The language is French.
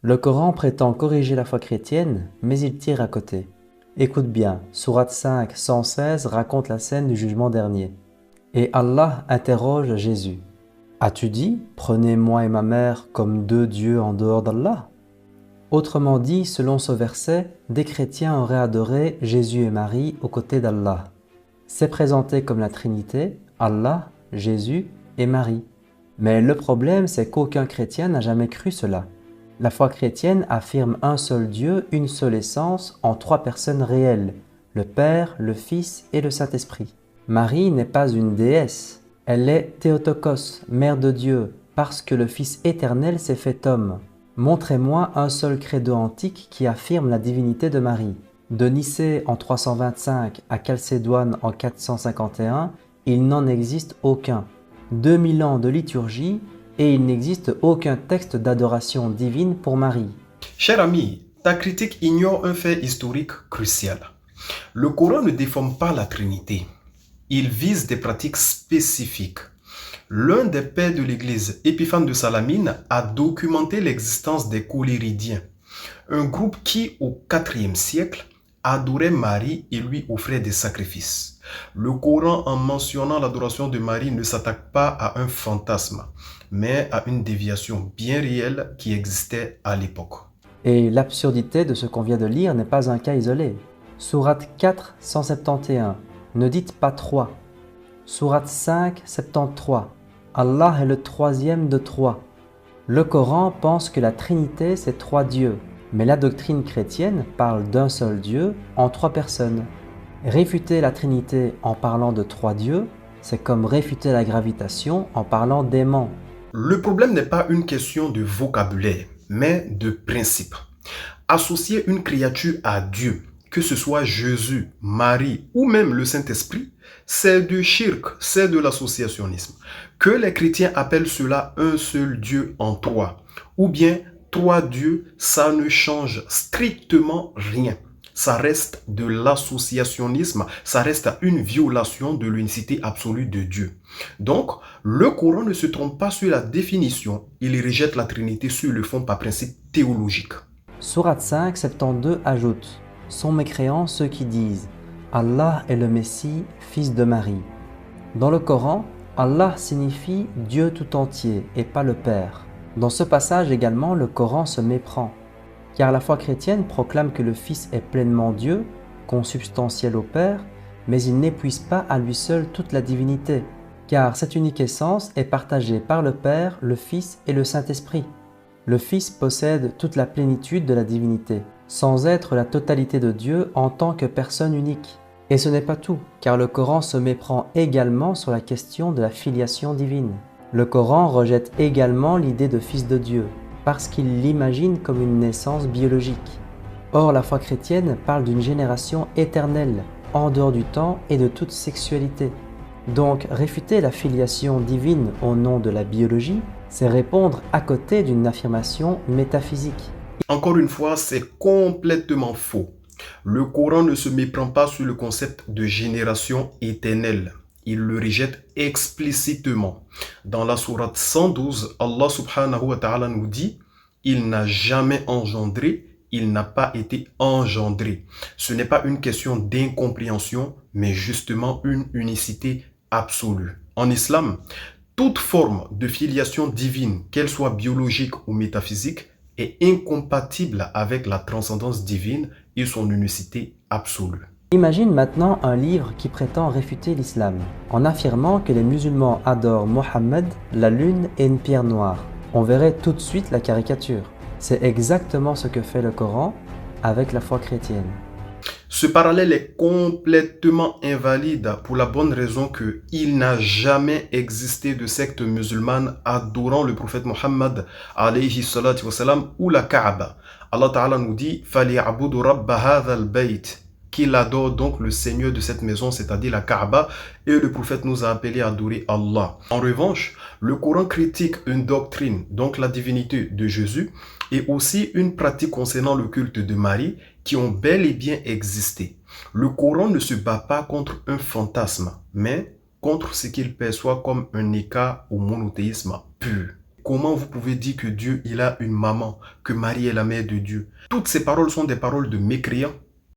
Le Coran prétend corriger la foi chrétienne, mais il tire à côté. Écoute bien, Sourate 5, 116 raconte la scène du jugement dernier. Et Allah interroge Jésus. As-tu dit, prenez moi et ma mère comme deux dieux en dehors d'Allah? Autrement dit, selon ce verset, des chrétiens auraient adoré Jésus et Marie aux côtés d'Allah. C'est présenté comme la Trinité, Allah, Jésus et Marie. Mais le problème, c'est qu'aucun chrétien n'a jamais cru cela. La foi chrétienne affirme un seul Dieu, une seule essence, en trois personnes réelles, le Père, le Fils et le Saint-Esprit. Marie n'est pas une déesse, elle est Théotokos, mère de Dieu, parce que le Fils éternel s'est fait homme. Montrez-moi un seul credo antique qui affirme la divinité de Marie. De Nicée en 325 à Chalcédoine en 451, il n'en existe aucun. 2000 ans de liturgie et il n'existe aucun texte d'adoration divine pour Marie. Cher ami, ta critique ignore un fait historique crucial. Le Coran ne déforme pas la Trinité. Il vise des pratiques spécifiques. L'un des pères de l'Église, Épiphane de Salamine, a documenté l'existence des collyridiens, un groupe qui, au IVe siècle, adorait Marie et lui offrait des sacrifices. Le Coran, en mentionnant l'adoration de Marie, ne s'attaque pas à un fantasme, mais à une déviation bien réelle qui existait à l'époque. Et l'absurdité de ce qu'on vient de lire n'est pas un cas isolé. Sourate 4, 171. Ne dites pas 3. Sourate 5, 73. Allah est le troisième de trois. Le Coran pense que la Trinité c'est trois dieux, mais la doctrine chrétienne parle d'un seul Dieu en trois personnes. Réfuter la Trinité en parlant de trois dieux, c'est comme réfuter la gravitation en parlant d'aimant. Le problème n'est pas une question de vocabulaire, mais de principe. Associer une créature à Dieu, que ce soit Jésus, Marie ou même le Saint-Esprit, c'est du shirk, c'est de l'associationnisme. Que les chrétiens appellent cela un seul Dieu en trois, ou bien trois dieux, ça ne change strictement rien. Ça reste de l'associationnisme, ça reste une violation de l'unicité absolue de Dieu. Donc, le Coran ne se trompe pas sur la définition, il rejette la Trinité sur le fond par principe théologique. Sourate 5, 72 ajoute « Sont mécréants ceux qui disent « Allah est le Messie, fils de Marie ». Dans le Coran, Allah signifie Dieu tout entier et pas le Père. Dans ce passage également, le Coran se méprend, car la foi chrétienne proclame que le Fils est pleinement Dieu, consubstantiel au Père, mais il n'épuise pas à lui seul toute la divinité, car cette unique essence est partagée par le Père, le Fils et le Saint-Esprit. Le Fils possède toute la plénitude de la divinité, sans être la totalité de Dieu en tant que personne unique. Et ce n'est pas tout, car le Coran se méprend également sur la question de la filiation divine. Le Coran rejette également l'idée de fils de Dieu, parce qu'il l'imagine comme une naissance biologique. Or, la foi chrétienne parle d'une génération éternelle, en dehors du temps et de toute sexualité. Donc, réfuter la filiation divine au nom de la biologie, c'est répondre à côté d'une affirmation métaphysique. Encore une fois, c'est complètement faux. Le Coran ne se méprend pas sur le concept de génération éternelle. Il le rejette explicitement. Dans la sourate 112, Allah subhanahu wa ta'ala nous dit « Il n'a jamais engendré, il n'a pas été engendré ». Ce n'est pas une question d'incompréhension, mais justement une unicité absolue. En islam, toute forme de filiation divine, qu'elle soit biologique ou métaphysique, est incompatible avec la transcendance divine et son unicité absolue. Imagine maintenant un livre qui prétend réfuter l'islam, en affirmant que les musulmans adorent Mohammed, la lune et une pierre noire. On verrait tout de suite la caricature. C'est exactement ce que fait le Coran avec la foi chrétienne. Ce parallèle est complètement invalide pour la bonne raison que il n'a jamais existé de secte musulmane adorant le prophète Mohammed alayhi salatu wassalam ou la Kaaba. Allah Ta'ala nous dit فَلْيَعْبُدُ رَبَّ هَذَا الْبَيْتِ qu'il adore donc le Seigneur de cette maison, c'est-à-dire la Kaaba, et le prophète nous a appelé à adorer Allah. En revanche, le Coran critique une doctrine, donc la divinité de Jésus, et aussi une pratique concernant le culte de Marie, qui ont bel et bien existé. Le Coran ne se bat pas contre un fantasme, mais contre ce qu'il perçoit comme un écart au monothéisme pur. comment vous pouvez dire que Dieu, il a une maman, que Marie est la mère de Dieu? Toutes ces paroles sont des paroles de mécréants.